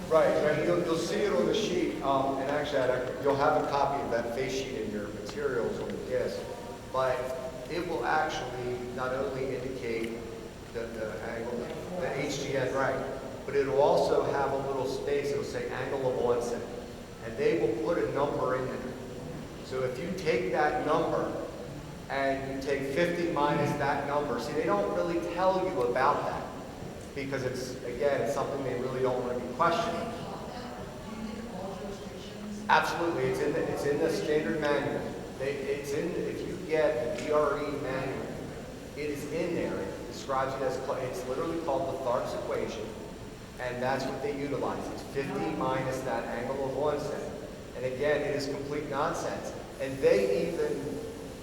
Right. You'll see it on the sheet, and actually you'll have a copy of that face sheet in your materials on the disc, but it will actually not only indicate the angle, the HGN right, but it'll also have a little space. It'll say angle of onset, and they will put a number in there. So if you take that number and you take 50 minus that number, see, they don't really tell you about that because it's, again, it's something they really don't want to be questioning. Absolutely, it's in the standard manual. If you get the DRE manual, it is in there. It describes it as, it's literally called the Tharp's equation, and that's what they utilize. It's 50 minus that angle of onset. And again, it is complete nonsense. And they even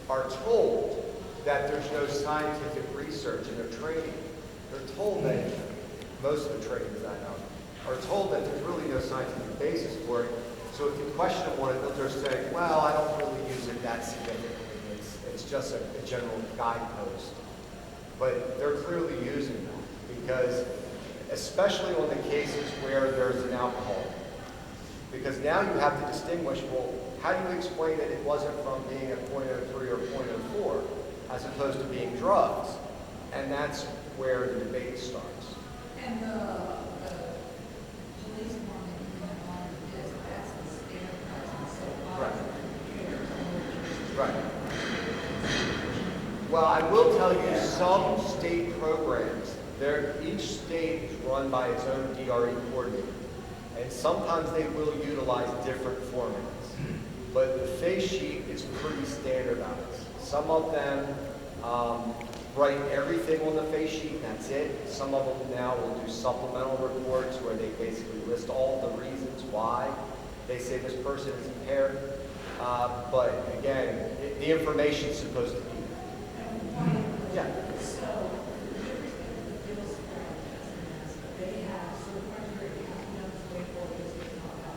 are told that there's no scientific research in their training. They're told that, most of the trainings I know, are told that there's really no scientific basis for it. So if you question them on it, they'll just say, well, I don't really use it that significantly. It's just a general guidepost. But they're clearly using that because, especially on the cases where there's an alcohol. Because now you have to distinguish, well, how do you explain that it wasn't from being at 0.03 or 0.04 as opposed to being drugs? And that's where the debate starts. And the police department on this, that's the standard so right. Well, I will tell you some state programs, each state is run by its own DRE coordinator. And sometimes they will utilize different formats. But the face sheet is pretty standardized. Some of them write everything on the face sheet and that's it. Some of them now will do supplemental reports where they basically list all the reasons why they say this person is impaired. But again, the information is supposed to be there. Yeah. So, the bills they have certain criteria. You have to wait for this to come out.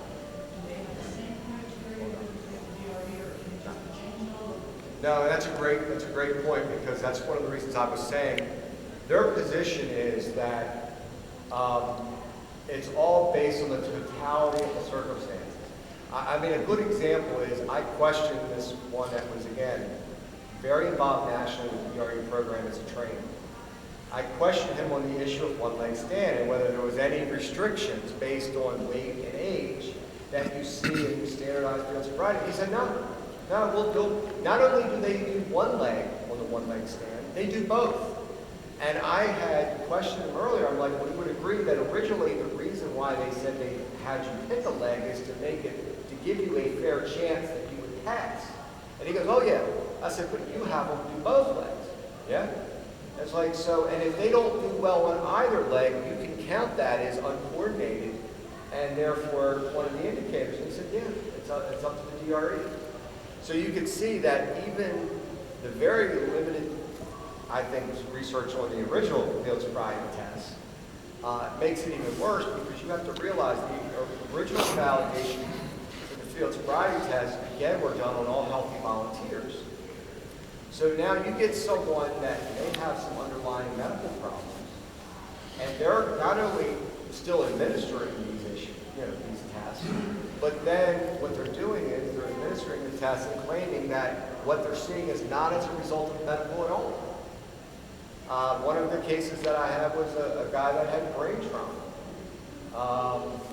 Do they have the same criteria with the DRE, or can it just be changed over? No, that's a great point because that's one of the reasons I was saying. Their position is that it's all based on the totality of the circumstances. I mean, a good example is I questioned this one that was, again, very involved nationally with the DRE program as a trainer. I questioned him on the issue of one-leg stand and whether there was any restrictions based on weight and age that you see in standardized field sobriety. He said, no, we'll do, not only do they do one leg on the one-leg stand, they do both. And I had questioned him earlier. I'm like, well, you would agree that originally the reason why they said they had you pick a leg is to make it, to give you a fair chance that you would pass. And he goes, oh yeah. I said, but you have them do both legs. Yeah? It's like, so, and if they don't do well on either leg, you can count that as uncoordinated and therefore one of the indicators. And he said, yeah, it's up to the DRE. So you can see that even the very limited, I think, research on the original field sobriety test makes it even worse because you have to realize the original validation for the field sobriety test, again, were done on all healthy volunteers. So now you get someone that may have some underlying medical problems, and they're not only still administering these tests, but then what they're doing is they're administering the tests and claiming that what they're seeing is not as a result of medical at all. One of the cases that I had was a guy that had brain trauma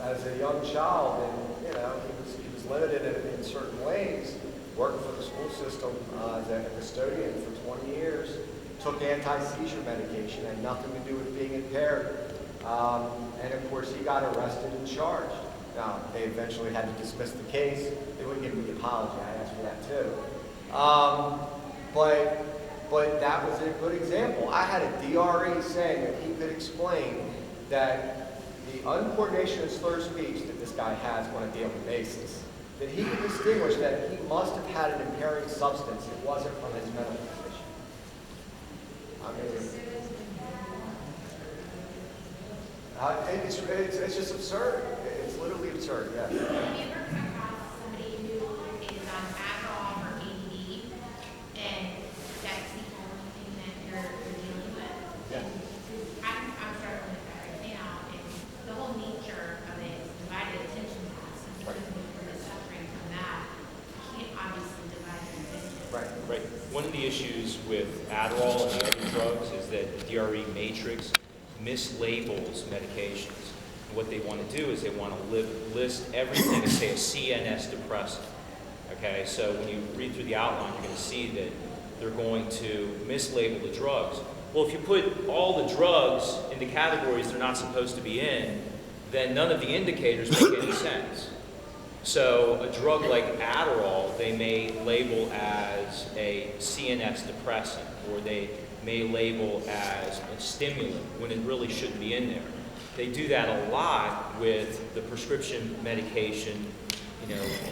as a young child, and he was limited in certain ways. Worked for the school system as a custodian for 20 years. Took anti-seizure medication, had nothing to do with being impaired, and of course he got arrested and charged. Now they eventually had to dismiss the case. They wouldn't give me the apology. I asked for that too. But that was a good example. I had a DRE saying that he could explain that the uncoordination and slurred speech that this guy has on a daily basis, that he could distinguish that he must have had an impairing substance. It wasn't from his medical condition. I mean, it's just absurd. It's literally absurd, yeah. Have you ever come across somebody who is on Adderall or ADD, and that's the only thing that you're dealing with? Yeah. I'm struggling with that right now, and the whole nature of it is the issues with Adderall and the other drugs is that the DRE matrix mislabels medications. And what they want to do is they want to list everything as, say, a CNS depressant. Okay, so when you read through the outline, you're going to see that they're going to mislabel the drugs. Well, if you put all the drugs into categories they're not supposed to be in, then none of the indicators make any sense. So a drug like Adderall, they may label as a CNS depressant, or they may label as a stimulant when it really shouldn't be in there. They do that a lot with the prescription medication,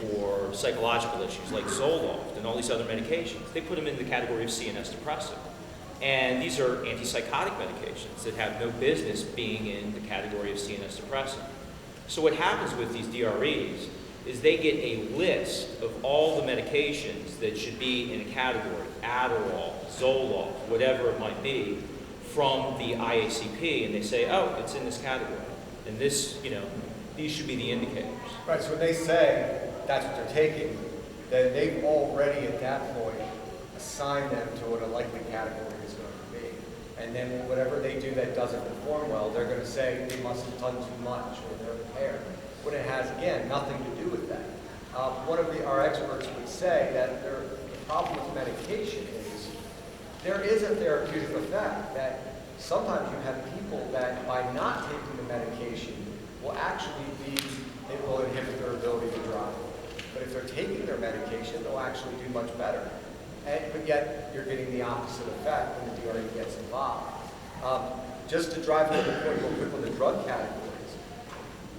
for psychological issues like Zoloft and all these other medications. They put them in the category of CNS depressant. And these are antipsychotic medications that have no business being in the category of CNS depressant. So what happens with these DREs is they get a list of all the medications that should be in a category, Adderall, Zoloft, whatever it might be, from the IACP, and they say, oh, it's in this category. And this, these should be the indicators. Right, so when they say that's what they're taking, then they've already at that point assigned them to what a likely category is going to be. And then whatever they do that doesn't perform well, they're going to say they must have done too much or they're impaired. When it has, again, nothing to do with that. One of our experts would say that the problem with medication is there is a therapeutic effect, that sometimes you have people that by not taking the medication will actually it will inhibit their ability to drive. But if they're taking their medication, they'll actually do much better. But yet, you're getting the opposite effect when the DRE gets involved. Just to drive home the point real quick on the drug categories,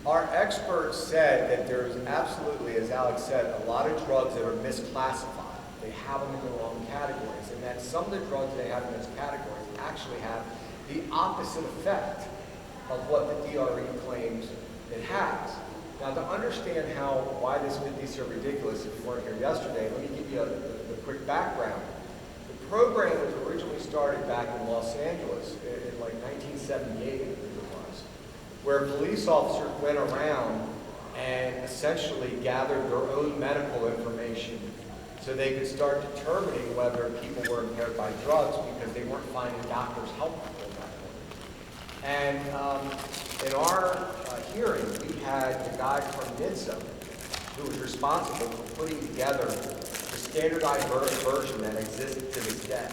our experts said that there's absolutely, as Alex said, a lot of drugs that are misclassified. They have them in the wrong categories, and that some of the drugs they have in those categories actually have the opposite effect of what the DRE claims it has. Now, to understand why this could be so ridiculous, if you weren't here yesterday, let me give you the quick background. The program was originally started back in Los Angeles in like 1978, I think it was, where police officers went around and essentially gathered their own medical information so they could start determining whether people were impaired by drugs because they weren't finding doctors helpful at that point. And in our hearing, we had the guy from NHTSA who was responsible for putting together the standardized version that exists to this day.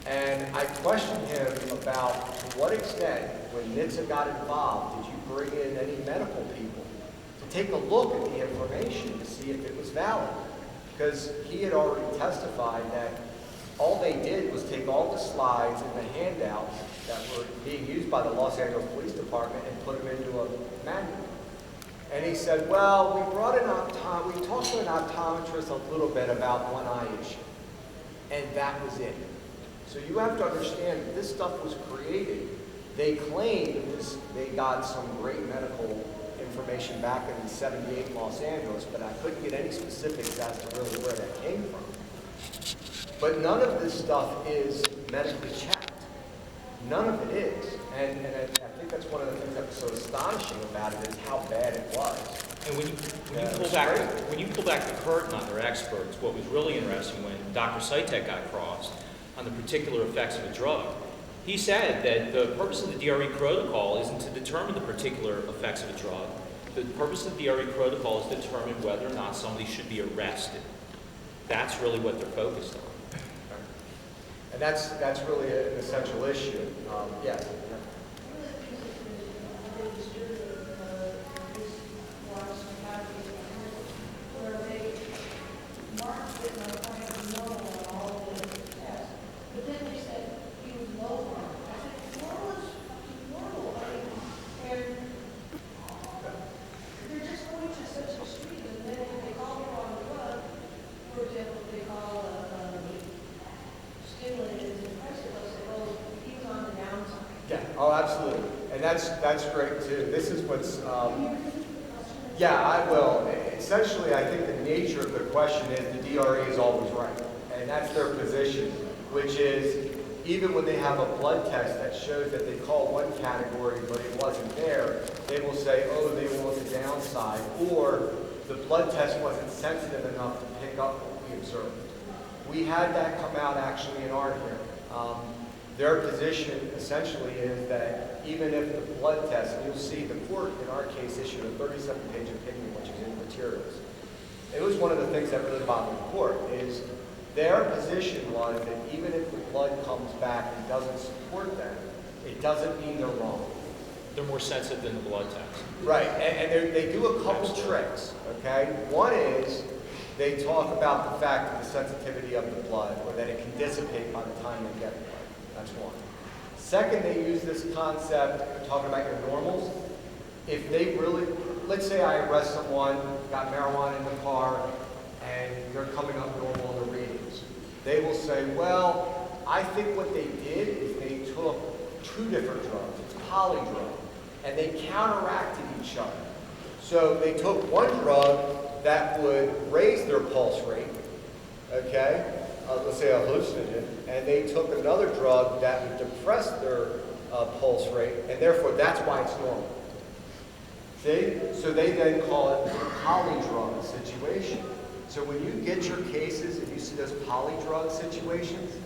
And I questioned him about to what extent, when NHTSA got involved, did you bring in any medical people to take a look at the information to see if it was valid? Because he had already testified that all they did was take all the slides and the handouts that were being used by the Los Angeles Police Department and put them into a manual. And he said, well, we talked to an optometrist a little bit about one eye issue, and that was it. So you have to understand that this stuff was created. They claimed they got some great medical information back in '78 in Los Angeles, but I couldn't get any specifics as to really where that came from. But none of this stuff is medically checked. None of it is. And I think that's one of the things that was so astonishing about it is how bad it was. And when you pull back the curtain on their experts, what was really interesting when Dr. Sitek got crossed on the particular effects of a drug, he said that the purpose of the DRE protocol isn't to determine the particular effects of a drug. The purpose of the DRE protocol is to determine whether or not somebody should be arrested. That's really what they're focused on. And that's really an essential issue. Yes. Oh, absolutely. And that's great too. This is what's, yeah, I will. Essentially, I think the nature of the question is the DRE is always right. And that's their position, which is even when they have a blood test that shows that they call one category but it wasn't there, they will say, oh, they were on the downside, or the blood test wasn't sensitive enough to pick up what we observed. We had that come out actually in our hearing. Their position essentially is that even if the blood test, and you'll see the court in our case issued a 37-page opinion, which is in materials. It was one of the things that really bothered the court, is their position was that even if the blood comes back and doesn't support them, it doesn't mean they're wrong. They're more sensitive than the blood test. Right, and they do a couple tricks, okay? One is they talk about the fact of the sensitivity of the blood, or that it can dissipate by the time they get blood. That's one. Second, they use this concept, talking about your normals. If they really, let's say I arrest someone, got marijuana in the car, and they're coming up normal in the readings. They will say, well, I think what they did is they took two different drugs, it's polydrug, and they counteracted each other. So they took one drug that would raise their pulse rate, okay? Let's say a hallucinogen, and they took another drug that would depress their pulse rate, and therefore that's why it's normal. See? So they then call it a polydrug situation. So when you get your cases and you see those polydrug situations,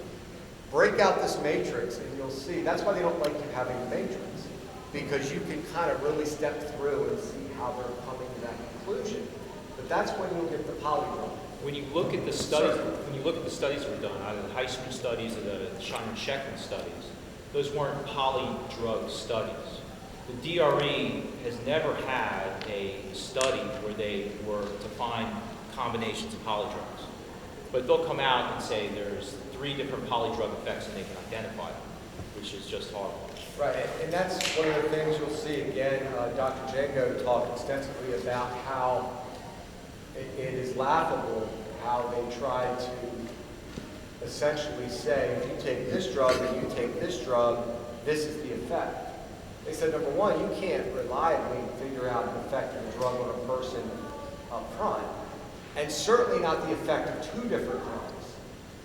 break out this matrix and you'll see. That's why they don't like you having a matrix, because you can kind of really step through and see how they're coming to that conclusion. But that's when you'll get the polydrug. When you look at the studies, that were done, either the high school studies or the Shiner-Sheckman studies, those weren't polydrug studies. The DRE has never had a study where they were to find combinations of polydrugs. But they'll come out and say there's 3 different polydrug effects and they can identify them, which is just horrible. Right, and that's one of the things you'll see again. Dr. Jango talked extensively about how it is laughable how they try to essentially say, if you take this drug and you take this drug, this is the effect. They said, number one, you can't reliably figure out an effect of a drug on a person up front, and certainly not the effect of 2 different drugs.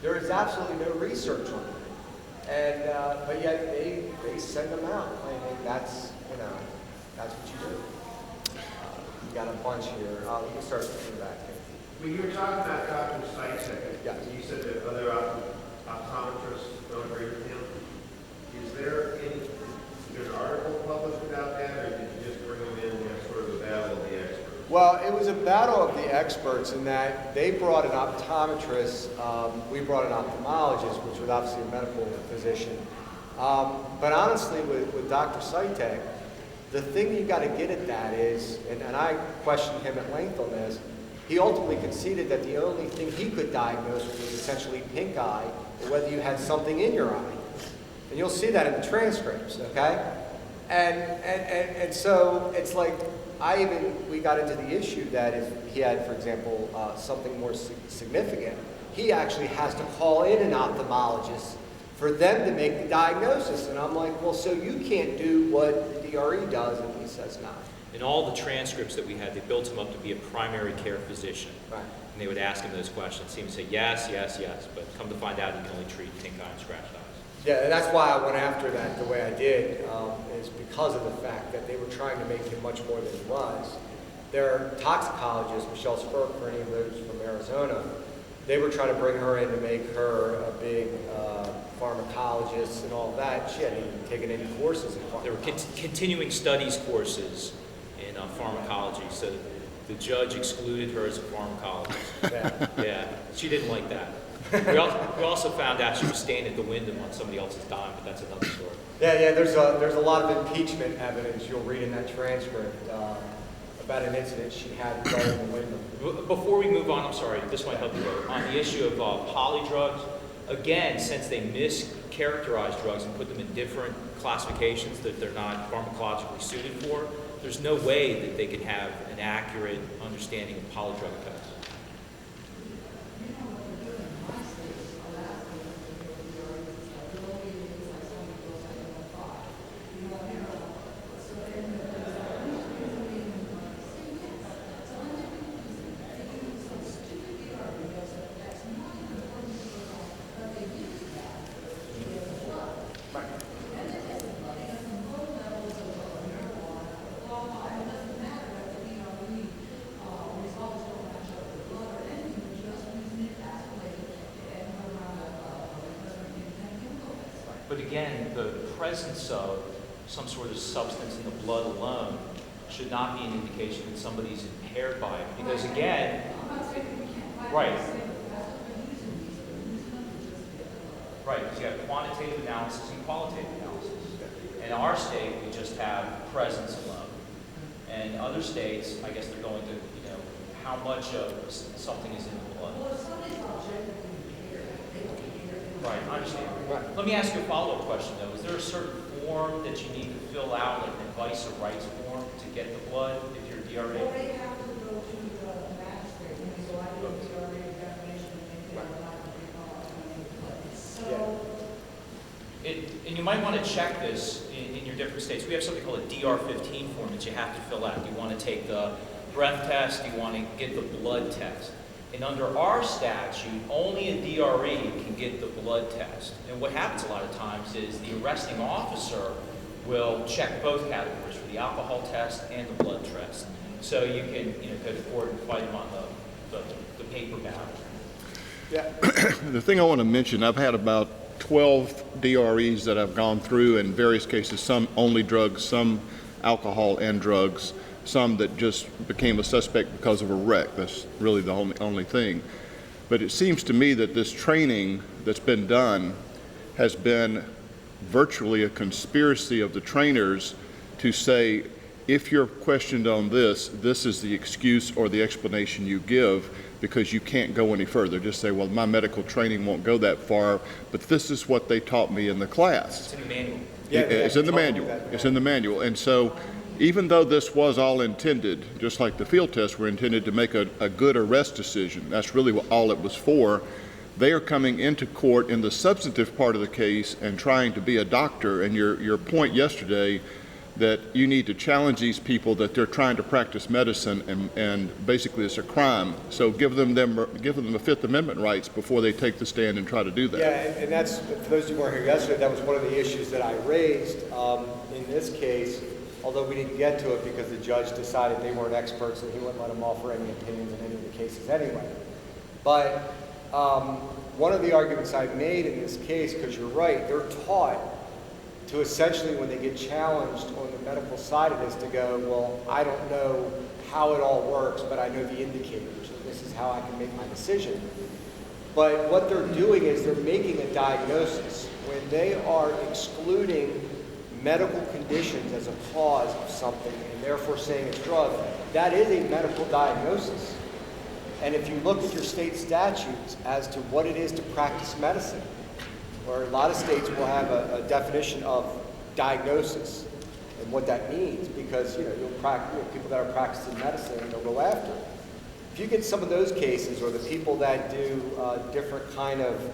There is absolutely no research on it. And, but yet they send them out claiming that's, that's what you do. You got a bunch here. We can start from the back here. When you were talking about Dr. Seitzek, Yeah. you said that other optometrists don't agree with him. Is there an article published about that, or did you just bring them in as sort of a battle of the experts? Well, it was a battle of the experts in that they brought an optometrist, we brought an ophthalmologist, which was obviously a medical physician. But honestly, with Dr. Seitzek, the thing you got to get at that is, and I questioned him at length on this, he ultimately conceded that the only thing he could diagnose was essentially pink eye, or whether you had something in your eye. And you'll see that in the transcripts, okay? And so it's like, we got into the issue that if he had, for example, something more significant, he actually has to call in an ophthalmologist for them to make the diagnosis. And I'm like, well, so you can't do what the DRE does, and he says no. In all the transcripts that we had, they built him up to be a primary care physician. Right. And they would ask him those questions. He would say, yes, yes, yes. But come to find out, he can only treat pink eye and scratched eyes. Yeah, and that's why I went after that the way I did, is because of the fact that they were trying to make him much more than he was. Their toxicologist, Michelle Spurk, for any of those from Arizona, they were trying to bring her in to make her a big pharmacologist and all that. She hadn't even taken any courses in pharmacology. There were continuing studies courses in pharmacology, so the judge excluded her as a pharmacologist. Yeah. Yeah, she didn't like that. We also found out she was staying at the Wyndham on somebody else's dime, but that's another story. Yeah, there's a lot of impeachment evidence you'll read in that transcript about an incident she had regarding the Wyndham. Before we move on, I'm sorry, this might help you though. On the issue of polydrugs, again, since they mischaracterize drugs and put them in different classifications that they're not pharmacologically suited for, there's no way that they can have an accurate understanding of polydrug effects. But again, the presence of some sort of substance in the blood alone should not be an indication that somebody's impaired by it. Because again, right. Right, because you have quantitative analysis and qualitative analysis. In our state, we just have presence alone. And other states, I guess they're going to, how much of something is in the blood. Well, if somebody's objectively impaired, they don't care. Right, I understand. Right. Let me ask you a follow-up question, though. Is there a certain form that you need to fill out, like an advice or rights form, to get the blood if you're DRE? Well, they have to go to the magistrate, and they go, I did the DRE definition, and they are not going to be followed. So, And you might want to check this in your different states. We have something called a DR-15 form that you have to fill out. Do you want to take the breath test? Do you want to get the blood test? And under our statute, only a DRE can get the blood test. And what happens a lot of times is the arresting officer will check both categories for the alcohol test and the blood test. So you can go to court and fight them on the paper battle. Yeah. The thing I want to mention, I've had about 12 DREs that I've gone through in various cases, some only drugs, some alcohol and drugs, some that just became a suspect because of a wreck. That's really the only thing. But it seems to me that this training that's been done has been virtually a conspiracy of the trainers to say, if you're questioned on this, this is the excuse or the explanation you give, because you can't go any further. Just say, well, my medical training won't go that far, but this is what they taught me in the class. It's in the manual. Yeah, It's in the manual. It's in the manual. And so even though this was all intended, just like the field tests were intended to make a good arrest decision, that's really what all it was for, they are coming into court in the substantive part of the case and trying to be a doctor. And your point yesterday that you need to challenge these people that they're trying to practice medicine and basically it's a crime. So give them the Fifth Amendment rights before they take the stand and try to do that. Yeah, and that's, for those who weren't here yesterday, that was one of the issues that I raised in this case, although we didn't get to it because the judge decided they weren't experts and he wouldn't let them offer any opinions in any of the cases anyway. But one of the arguments I made in this case, because you're right, they're taught to essentially, when they get challenged on the medical side of this, to go, well, I don't know how it all works, but I know the indicators, and this is how I can make my decision. But what they're doing is they're making a diagnosis. When they are excluding medical conditions as a cause of something, and therefore saying it's drug, that is a medical diagnosis. And if you look at your state statutes as to what it is to practice medicine, where a lot of states will have a definition of diagnosis and what that means, because people that are practicing medicine, they'll go after it. If you get some of those cases, or the people that do different kind of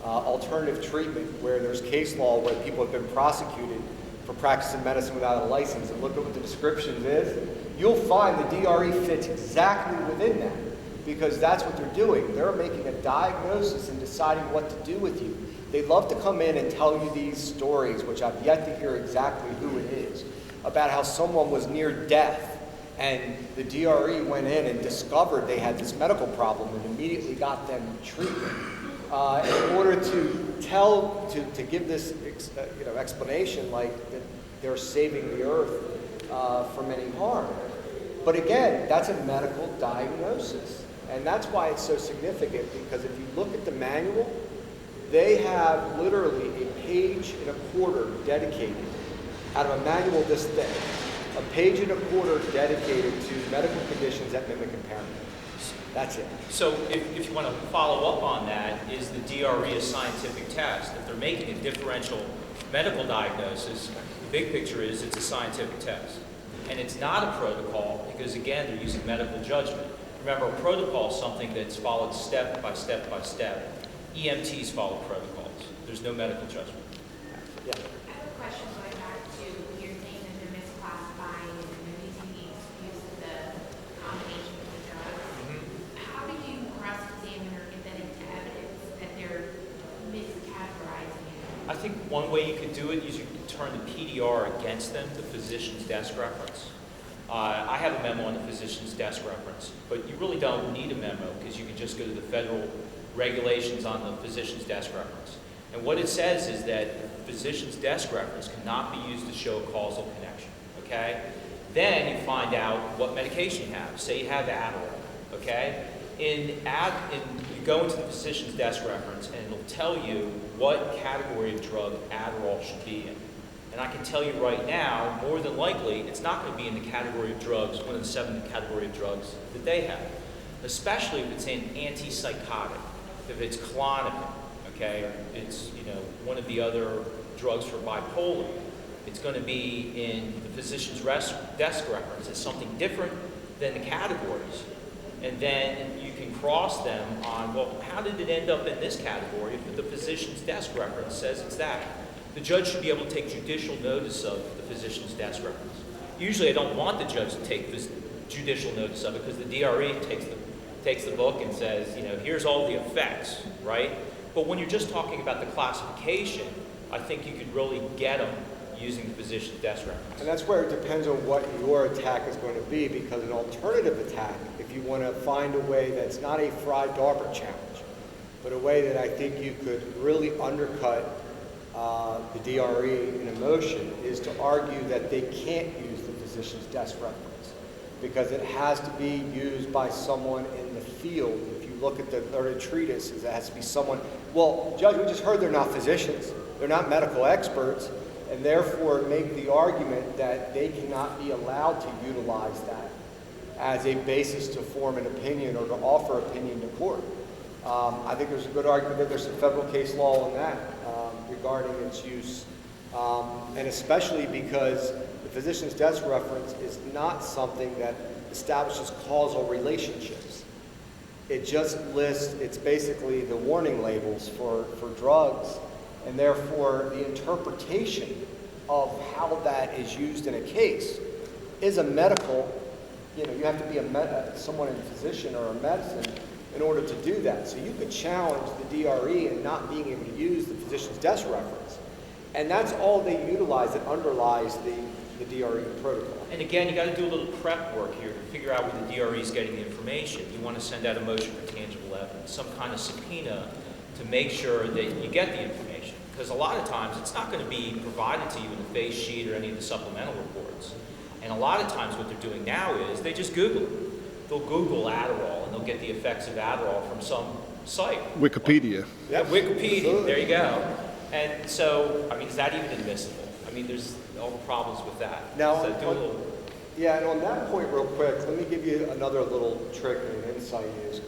alternative treatment, where there's case law where people have been prosecuted for practicing medicine without a license, and look at what the description is, you'll find the DRE fits exactly within that, because that's what they're doing. They're making a diagnosis and deciding what to do with you. They love to come in and tell you these stories, which I've yet to hear exactly who it is, about how someone was near death and the DRE went in and discovered they had this medical problem and immediately got them treatment in order to give this explanation like that they're saving the earth from any harm. But again, that's a medical diagnosis, and that's why it's so significant, because if you look at the manual, they have literally a page and a quarter dedicated, out of a manual this thick, a page and a quarter dedicated to medical conditions that mimic impairment. That's it. So if you want to follow up on that, is the DRE a scientific test? If they're making a differential medical diagnosis, the big picture is it's a scientific test. And it's not a protocol because, again, they're using medical judgment. Remember, a protocol is something that's followed step by step by step. EMTs follow protocols. There's no medical judgment. Yeah. I have a question going back to you're saying that they're misclassifying and they're using the excuse of the combination of the drugs. How do you cross-examine or get that into evidence that they're miscategorizing it? I think one way you could do it is you could turn the PDR against them, the physician's desk reference. I have a memo on the physician's desk reference, but you really don't need a memo because you can just go to the federal regulations on the physician's desk reference. And what it says is that the physician's desk reference cannot be used to show a causal connection, okay? Then you find out what medication you have. Say you have Adderall, okay? You go into the physician's desk reference and it'll tell you what category of drug Adderall should be in. And I can tell you right now, more than likely, it's not going to be in the category of drugs, one of the 7 category of drugs that they have. Especially if it's an antipsychotic, if it's Klonopin, okay? It's, one of the other drugs for bipolar. It's going to be in the physician's desk reference as something different than the categories. And then you can cross them on, well, how did it end up in this category if the physician's desk reference says it's that? The judge should be able to take judicial notice of the physician's desk reference. Usually I don't want the judge to take this judicial notice of it because the DRE takes the book and says, here's all the effects, right? But when you're just talking about the classification, I think you could really get them using the physician's desk reference. And that's where it depends on what your attack is going to be, because an alternative attack, if you want to find a way that's not a Frye-Darper challenge, but a way that I think you could really undercut the DRE in a motion, is to argue that they can't use the physician's desk reference because it has to be used by someone in the field. If you look at the learned treatises, it has to be someone. Well, Judge, we just heard they're not physicians. They're not medical experts, and therefore make the argument that they cannot be allowed to utilize that as a basis to form an opinion or to offer opinion to court. I think there's a good argument that there's some federal case law on that regarding its use, and especially because the physician's desk reference is not something that establishes causal relationships. It just lists, it's basically the warning labels for drugs, and therefore the interpretation of how that is used in a case is a medical, you have to be someone in physician or a medicine in order to do that. So you could challenge the DRE in not being able to use the physician's desk reference. And that's all they utilize that underlies the DRE protocol. And again, you got to do a little prep work here to figure out where the DRE is getting the information. You want to send out a motion for tangible evidence, some kind of subpoena to make sure that you get the information. Because a lot of times it's not going to be provided to you in the face sheet or any of the supplemental reports. And a lot of times what they're doing now is they just Google it. They'll Google Adderall and they'll get the effects of Adderall from some site. Wikipedia. Yeah, Wikipedia, Absolutely. there you go. And so, is that even admissible? There's all the problems with that. Now, So do a little, yeah, and on that point real quick, let me give you another little trick and an insight is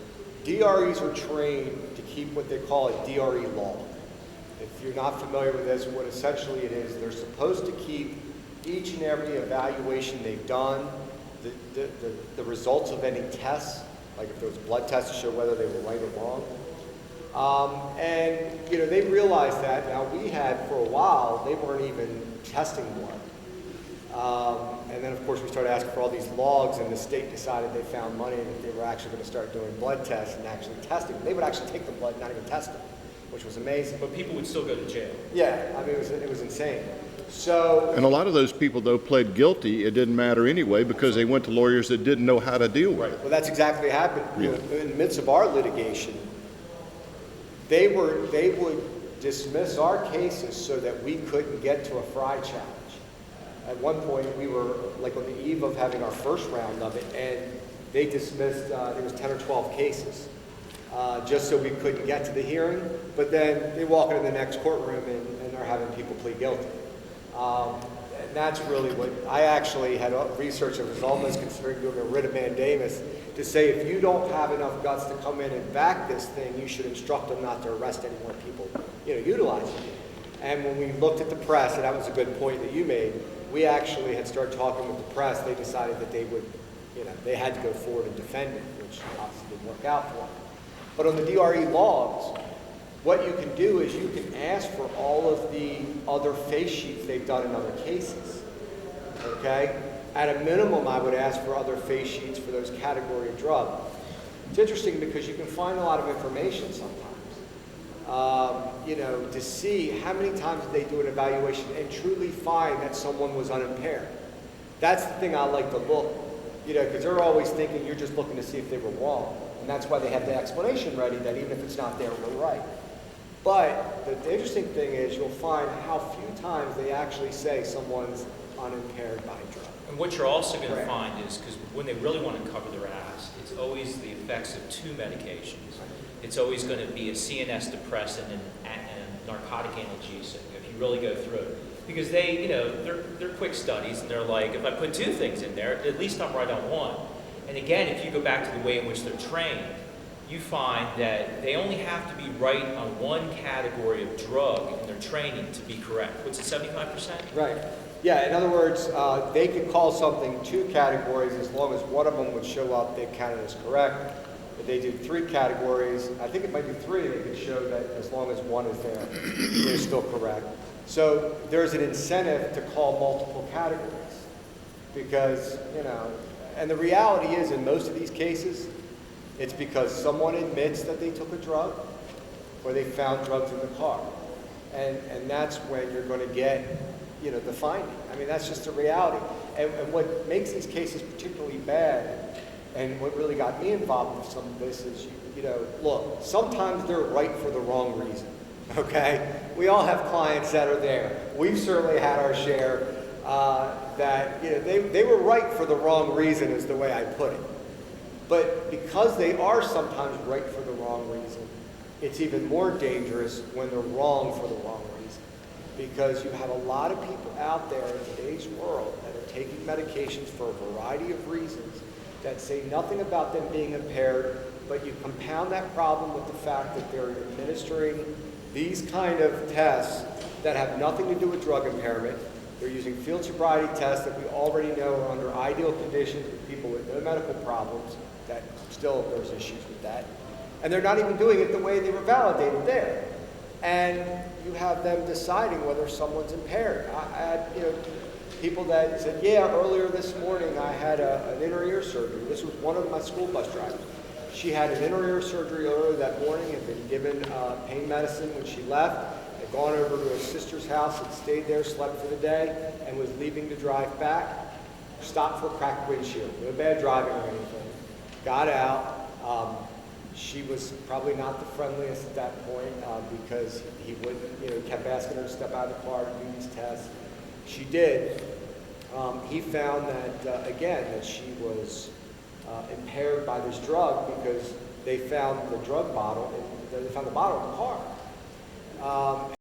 DREs are trained to keep what they call a DRE log. If you're not familiar with this, what essentially it is, they're supposed to keep each and every evaluation they've done, the results of any tests, like if there was blood tests to show whether they were right or wrong. And they realized that. Now we had, for a while, they weren't even testing blood. And then of course we started asking for all these logs, and the state decided they found money and that they were actually going to start doing blood tests and actually testing. They would actually take the blood and not even test it, which was amazing. but people would still go to jail. Yeah, it was insane. So, And a lot of those people, though, pled guilty. It didn't matter anyway because they went to lawyers that didn't know how to deal with it. well, that's exactly what happened. In the midst of our litigation, they would dismiss our cases so that we couldn't get to a Frye challenge. At one point, we were like on the eve of having our first round of it, and they dismissed, there was 10 or 12 cases, just so we couldn't get to the hearing. But then they walk into the next courtroom and they're having people plead guilty. And that's really what I actually had research that was almost considering doing a writ of mandamus to say if you don't have enough guts to come in and back this thing, you should instruct them not to arrest any more people, utilizing it. And when we looked at the press, and that was a good point that you made, we actually had started talking with the press. They decided that they would, they had to go forward and defend it, which obviously didn't work out for them. But on the DRE logs, what you can do is you can ask for all of the other face sheets they've done in other cases, okay? At a minimum, I would ask for other face sheets for those category of drug. It's interesting because you can find a lot of information sometimes, to see how many times did they do an evaluation and truly find that someone was unimpaired. That's the thing I like to look, because they're always thinking you're just looking to see if they were wrong. And that's why they have the explanation ready that even if it's not there, we're right. But the interesting thing is you'll find how few times they actually say someone's unimpaired by a drug. And what you're also going to Right. find is, because when they really want to cover their ass, it's always the effects of two medications. It's always going to be a CNS depressant and a narcotic analgesic, if you really go through it. Because they, you know, they're quick studies, and they're like, if I put two things in there, at least I'm right on one. And again, if you go back to the way in which they're trained, you find that they only have to be right on one category of drug in their training to be correct. What's it, 75%? Right. Yeah, in other words, they could call something two categories as long as one of them would show up, they count it as correct. If they do three categories, I think it might be three, they could show that as long as one is there, they're still correct. So there's an incentive to call multiple categories because, you know, and the reality is in most of these cases, it's because someone admits that they took a drug or they found drugs in the car. And that's when you're going to get, you know, the finding. I mean, that's just the reality. And what makes these cases particularly bad, and what really got me involved with some of this is, you know, look, sometimes they're right for the wrong reason, okay? We all have clients that are there. We've certainly had our share that, you know, they were right for the wrong reason is the way I put it. But because they are sometimes right for the wrong reason, it's even more dangerous when they're wrong for the wrong reason. Because you have a lot of people out there in today's world that are taking medications for a variety of reasons that say nothing about them being impaired, but you compound that problem with the fact that they're administering these kind of tests that have nothing to do with drug impairment. They're using field sobriety tests that we already know are under ideal conditions with people with no medical problems, that still there's issues with that. And they're not even doing it the way they were validated there. And you have them deciding whether someone's impaired. I had, you know, people that said, yeah, earlier this morning I had an inner ear surgery. This was one of my school bus drivers. She had an inner ear surgery earlier that morning, had been given pain medicine when she left, had gone over to her sister's house, had stayed there, slept for the day, and was leaving to drive back. Stopped for a cracked windshield. No bad driving or anything. Got out. She was probably not the friendliest at that point because he wouldn't, you know, kept asking her to step out of the car to do these tests. She did. He found that, again, that she was impaired by this drug because they found the drug bottle, they found the bottle in the car.